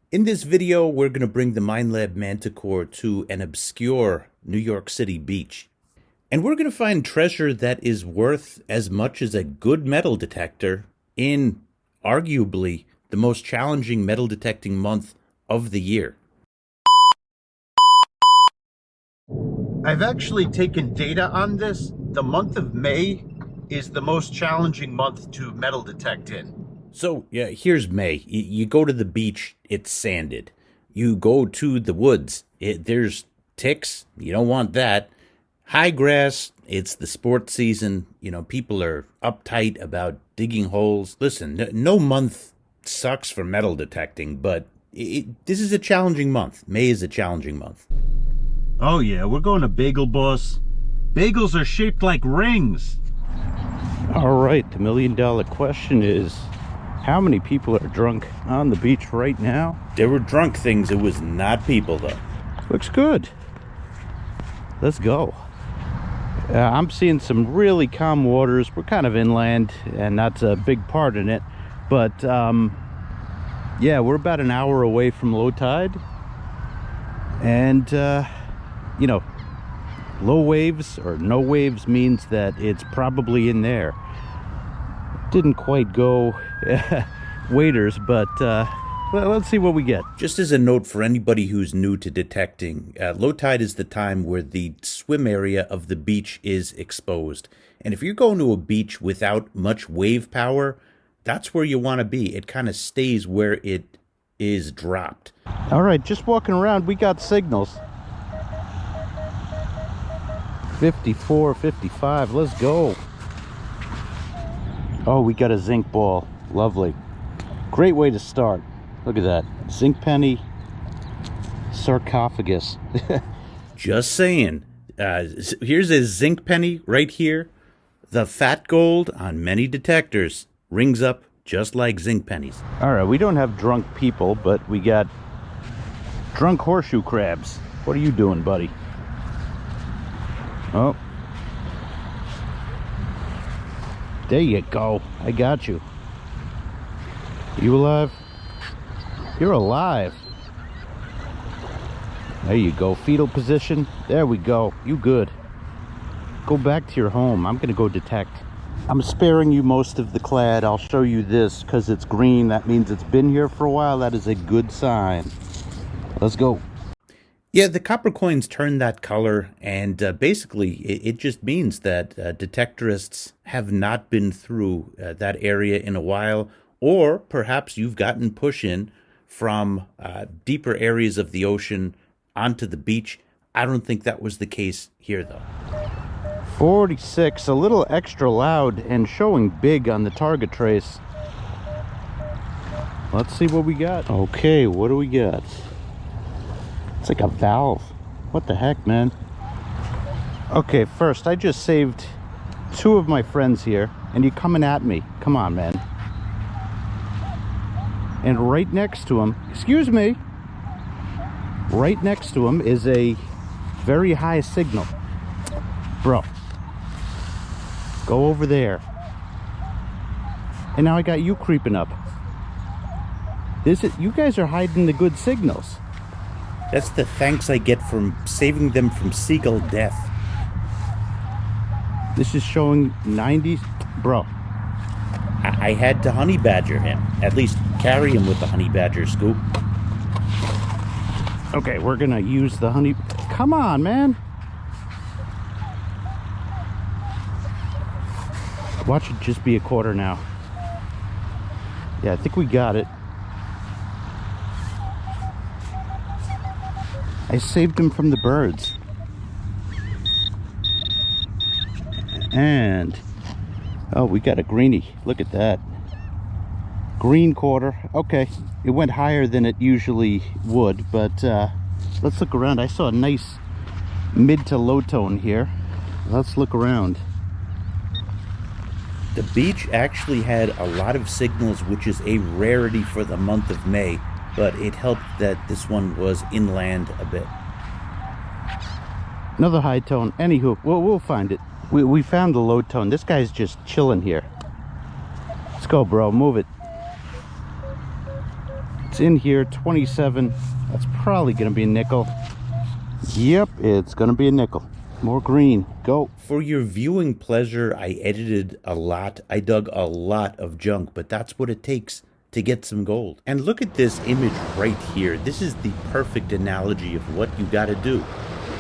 In this video, we're going to bring the Minelab Manticore to an obscure New York City beach. And we're going to find treasure that is worth as much as a good metal detector in arguably the most challenging metal detecting month of the year. I've actually taken data on this. The month of May is the most challenging month to metal detect in. So, yeah, here's May. You go to the beach, it's sanded. You go to the woods, there's ticks. You don't want that. High grass, it's the sports season. You know, people are uptight about digging holes. Listen, no month sucks for metal detecting, but this is a challenging month. May is a challenging month. Oh yeah, we're going to Bagel Boss. Bagels are shaped like rings. All right, the million-dollar question is, how many people are drunk on the beach right now? There were drunk things. It was not people, though. Looks good. Let's go. I'm seeing some really calm waters. We're kind of inland, and that's a big part in it. But, yeah, we're about an hour away from low tide. And, you know, low waves or no waves means that it's probably in there. Didn't quite go waders, but let's see what we get. Just as a note for anybody who's new to detecting, low tide is the time where the swim area of the beach is exposed. And if you're going to a beach without much wave power, that's where you want to be. It kind of stays where it is dropped. All right, just walking around, we got signals. 54, 55, let's go. Oh, we got a zinc ball. Lovely. Great way to start. Look at that. Zinc penny sarcophagus. Just saying. Here's a zinc penny right here. The fat gold on many detectors rings up just like zinc pennies. All right, we don't have drunk people, but we got drunk horseshoe crabs. What are you doing, buddy? Oh. There you go. I got you. You alive? You're alive. There you go. Fetal position. There we go. You good. Go back to your home. I'm going to go detect. I'm sparing you most of the clad. I'll show you this because it's green. That means it's been here for a while. That is a good sign. Let's go. Yeah, the copper coins turn that color, and basically it just means that detectorists have not been through that area in a while, or perhaps you've gotten push in from deeper areas of the ocean onto the beach. I don't think that was the case here, though. 46, a little extra loud and showing big on the target trace. Let's see what we got. Okay, what do we got? It's like a valve. What the heck, man? Okay, first, I just saved two of my friends here, and you're coming at me. Come on, man. And right next to him, excuse me, right next to him is a very high signal. Bro, go over there. And now I got you creeping up. You guys are hiding the good signals. That's the thanks I get from saving them from seagull death. This is showing 90s. Bro. I had to honey badger him. At least carry him with the honey badger scoop. Okay, we're gonna use the honey. Come on, man. Watch it just be a quarter now. Yeah, I think we got it. I saved him from the birds. And, oh, we got a greenie. Look at that. Green quarter. Okay, it went higher than it usually would, but let's look around. I saw a nice mid to low tone here. Let's look around. The beach actually had a lot of signals, which is a rarity for the month of May. But it helped that this one was inland a bit. Another high tone. Anywho, we'll find it. We found the low tone. This guy's just chilling here. Let's go, bro. Move it. It's in here, 27. That's probably gonna be a nickel. Yep, it's gonna be a nickel. More green, go. For your viewing pleasure, I edited a lot. I dug a lot of junk, but that's what it takes to get some gold. And look at this image right here. This is the perfect analogy of what you gotta do.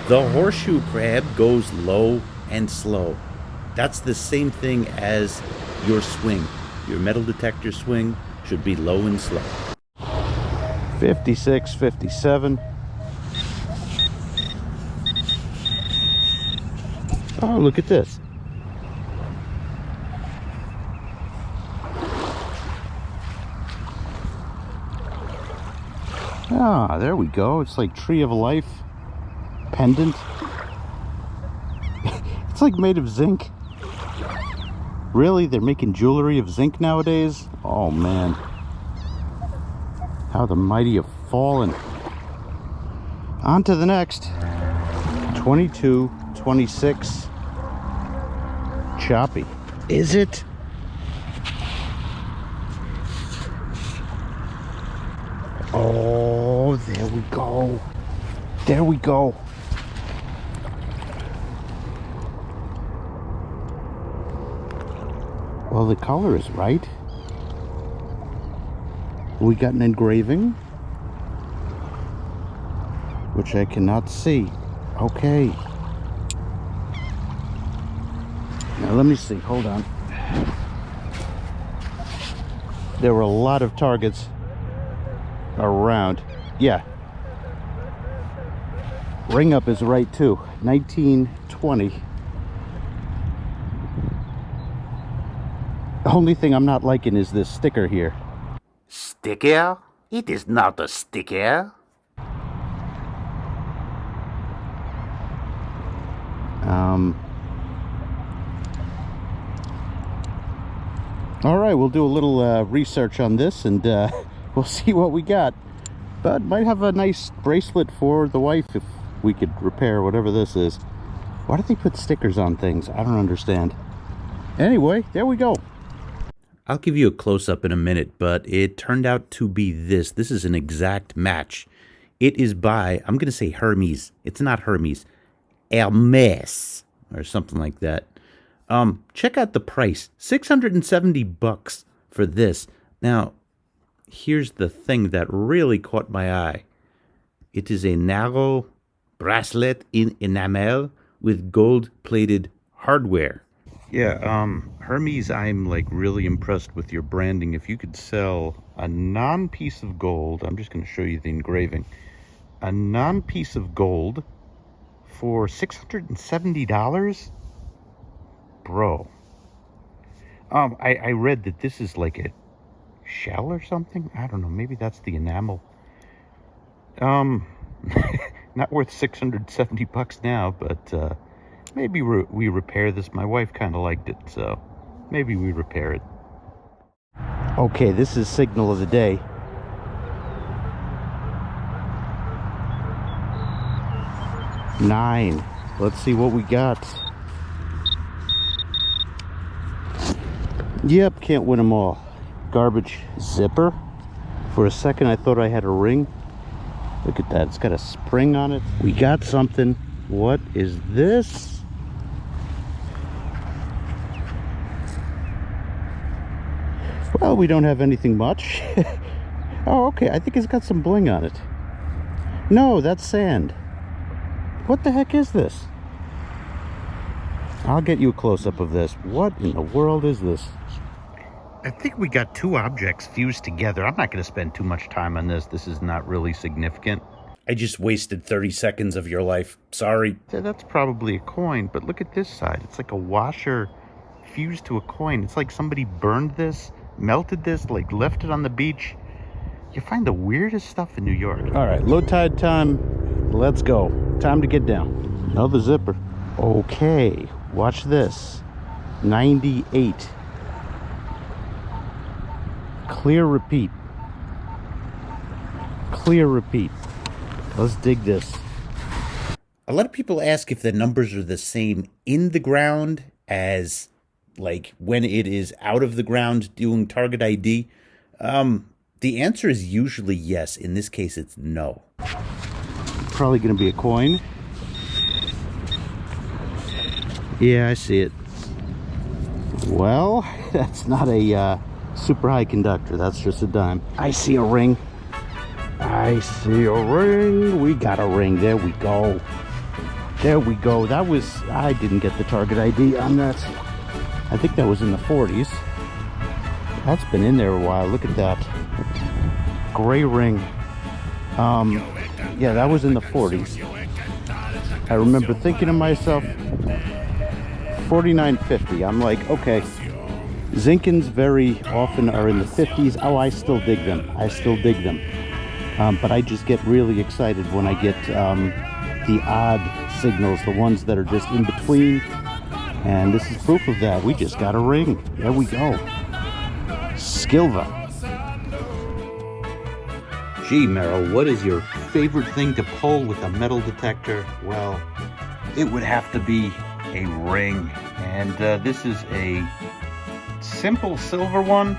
The horseshoe crab goes low and slow. That's the same thing as your swing. Your metal detector swing should be low and slow. 56, 57. Oh, look at this. Ah, there we go. It's like Tree of Life pendant. It's like made of zinc. Really? They're making jewelry of zinc nowadays? Oh, man. How the mighty have fallen. On to the next. 22, 26. Choppy. Is it? Oh, there we go. There we go. Well, the color is right. We got an engraving, which I cannot see. Okay. Now let me see, hold on. There were a lot of targets around. Yeah. Ring up is right too. 1920. The only thing I'm not liking is this sticker here. Sticker? It is not a sticker. All right, we'll do a little research on this and we'll see what we got. But might have a nice bracelet for the wife if we could repair whatever this is. Why do they put stickers on things? I don't understand. Anyway, there we go. I'll give you a close-up in a minute, but it turned out to be this. This is an exact match. It is by, I'm going to say Hermes. It's not Hermes. Hermes, or something like that. Check out the price. $670 for this. Now, here's the thing that really caught my eye. It is a narrow bracelet in enamel with gold-plated hardware. Yeah, Hermes, I'm like really impressed with your branding. If you could sell a non-piece of gold, I'm just going to show you the engraving, a non-piece of gold for $670? Bro. I read that this is like a shell or something. I don't know, maybe that's the enamel. Not worth $670 now, but maybe we repair this. My wife kind of liked it, so maybe we repair it. Okay, this is signal of the day. Nine. Let's see what we got. Yep, can't win them all. Garbage zipper. For a second I thought I had a ring. Look at that, it's got a spring on it. We got something. What is this? Well, we don't have anything much. Oh, okay, I think it's got some bling on it. No, that's sand. What the heck is this? I'll get you a close-up of this. What in the world is this? I think we got two objects fused together. I'm not going to spend too much time on this. This is not really significant. I just wasted 30 seconds of your life. Sorry. That's probably a coin, but look at this side. It's like a washer fused to a coin. It's like somebody burned this, melted this, like left it on the beach. You find the weirdest stuff in New York. All right, low tide time. Let's go. Time to get down. Another zipper. Okay, watch this. 98. Clear repeat. Clear repeat. Let's dig this. A lot of people ask if the numbers are the same in the ground as like when it is out of the ground doing target ID. The answer is usually yes. In this case, it's no. Probably going to be a coin. Yeah, I see it. Well, that's not a super high conductor. That's just a dime. I see a ring. I see a ring. We got a ring. There we go. There we go. That was, I didn't get the target ID on that. I think that was in the 40s. That's been in there a while. Look at that. Gray ring. Yeah, that was in the 40s. I remember thinking to myself, 49.50. I'm like, okay, Zinkins very often are in the 50s. Oh, I still dig them. I still dig them. But I just get really excited when I get the odd signals, the ones that are just in between. And this is proof of that. We just got a ring. There we go. Skilva. Gee, Merrill, what is your favorite thing to pull with a metal detector? Well, it would have to be a ring. And this is a simple silver one.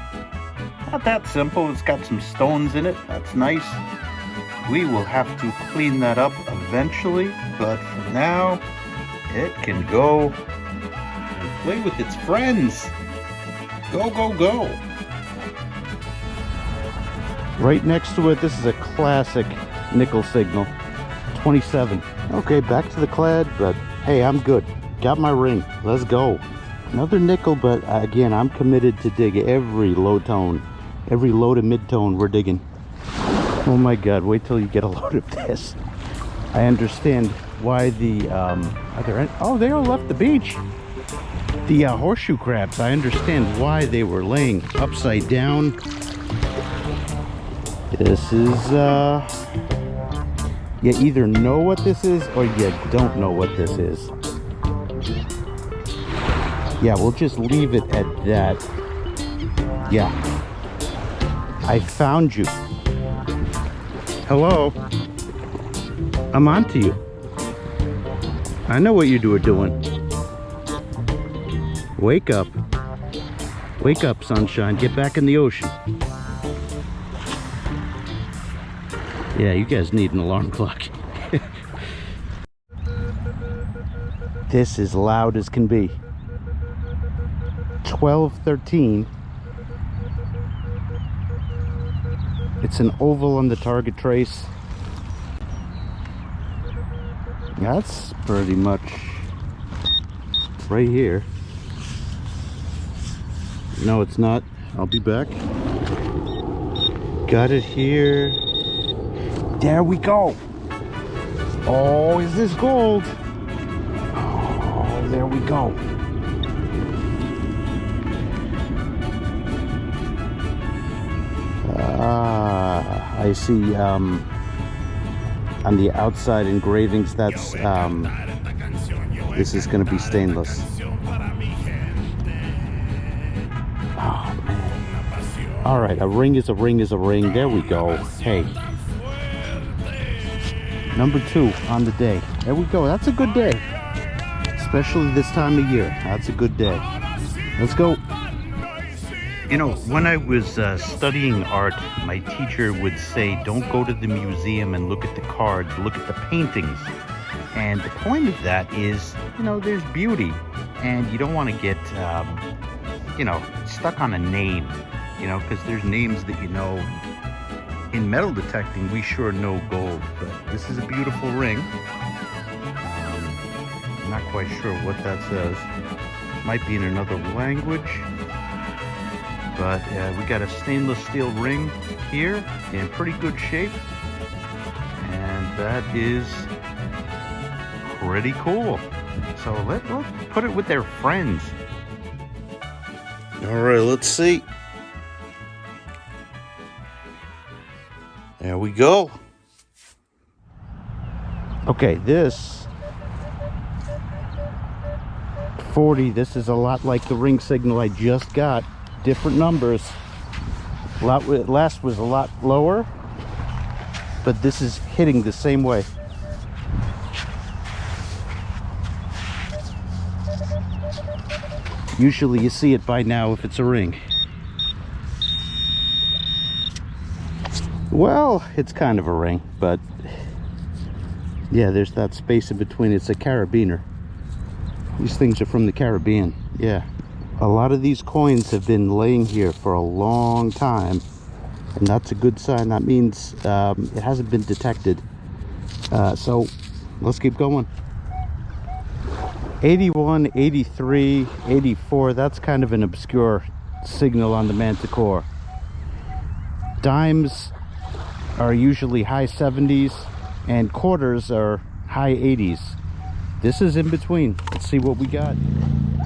Not that simple. It's got some stones in it. That's nice. We will have to clean that up eventually, but for now, it can go and play with its friends. Go, go, go. Right next to it, this is a classic nickel signal. 27. Okay, back to the clad, but hey, I'm good. Got my ring. Let's go. Another nickel, but again, I'm committed to dig every low tone. Every low to mid tone we're digging. Oh my God, wait till you get a load of this. I understand why the, are there any, oh, they all left the beach. The horseshoe crabs, I understand why they were laying upside down. This is, you either know what this is or you don't know what this is. Yeah, we'll just leave it at that. Yeah. I found you. Hello. I'm on to you. I know what you are doing. Wake up. Wake up, sunshine. Get back in the ocean. Yeah, you guys need an alarm clock. This is loud as can be. 1213. It's an oval on the target trace. That's pretty much right here. No, it's not. I'll be back. Got it here. There we go. Oh, is this gold? Oh, there we go. I see on the outside engravings, that's this is going to be stainless. Oh man. All right, a ring is a ring is a ring. There we go. Hey, number 2 on the day. There we go. That's a good day, especially this time of year. That's a good day. Let's go. You know, when I was studying art, my teacher would say, don't go to the museum and look at the cards, look at the paintings. And the point of that is, you know, there's beauty. And you don't want to get, you know, stuck on a name, you know, because there's names that you know. In metal detecting, we sure know gold, but this is a beautiful ring. I'm not quite sure what that says. Might be in another language. But we got a stainless steel ring here in pretty good shape. And that is pretty cool. So let's put it with their friends. All right, let's see. There we go. Okay, this 40, this is a lot like the ring signal I just got. Different numbers. Last was a lot lower, but this is hitting the same way. Usually you see it by now if it's a ring. Well, it's kind of a ring, but yeah, there's that space in between. It's a carabiner. These things are from the Caribbean. Yeah, a lot of these coins have been laying here for a long time, and that's a good sign. That means it hasn't been detected. So let's keep going. 81, 83, 84, that's kind of an obscure signal on the Manticore. Dimes are usually high 70s and quarters are high 80s. This is in between. Let's see what we got.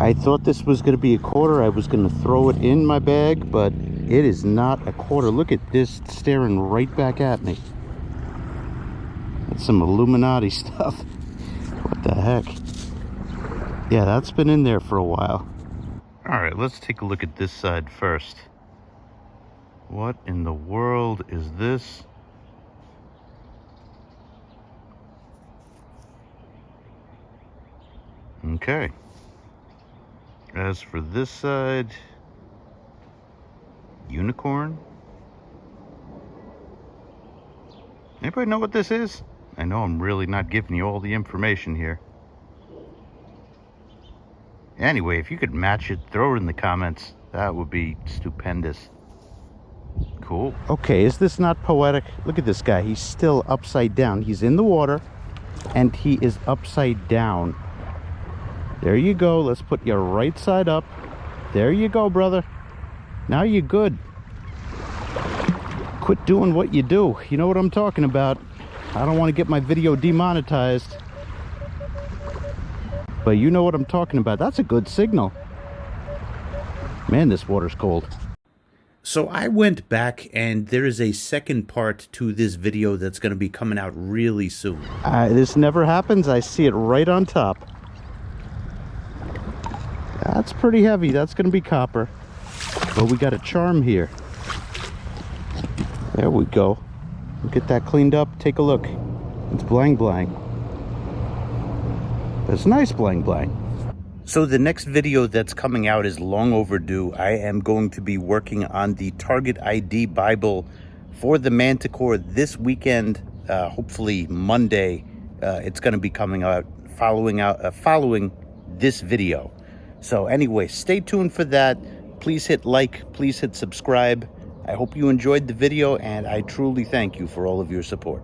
I thought this was going to be a quarter. I was going to throw it in my bag, but it is not a quarter. Look at this staring right back at me. That's some Illuminati stuff. What the heck? Yeah, that's been in there for a while. All right, let's take a look at this side first. What in the world is this? Okay. As for this side, unicorn. Anybody know what this is? I know I'm really not giving you all the information here. Anyway, if you could match it, throw it in the comments. That would be stupendous. Cool. Okay, is this not poetic? Look at this guy. He's still upside down. He's in the water, and he is upside down. There you go. Let's put your right side up. There you go, brother. Now you're good. Quit doing what you do. You know what I'm talking about. I don't want to get my video demonetized. But you know what I'm talking about. That's a good signal. Man, this water's cold. So I went back, and there is a second part to this video that's going to be coming out really soon. This never happens. I see it right on top. That's pretty heavy. That's going to be copper. But we got a charm here. There we go. Get that cleaned up. Take a look. It's blang blang. It's nice blang blang. So the next video that's coming out is long overdue. I am going to be working on the Target ID Bible for the Manticore this weekend. Hopefully Monday. It's going to be coming out following this video. So anyway, stay tuned for that. Please hit like, please hit subscribe. I hope you enjoyed the video, and I truly thank you for all of your support.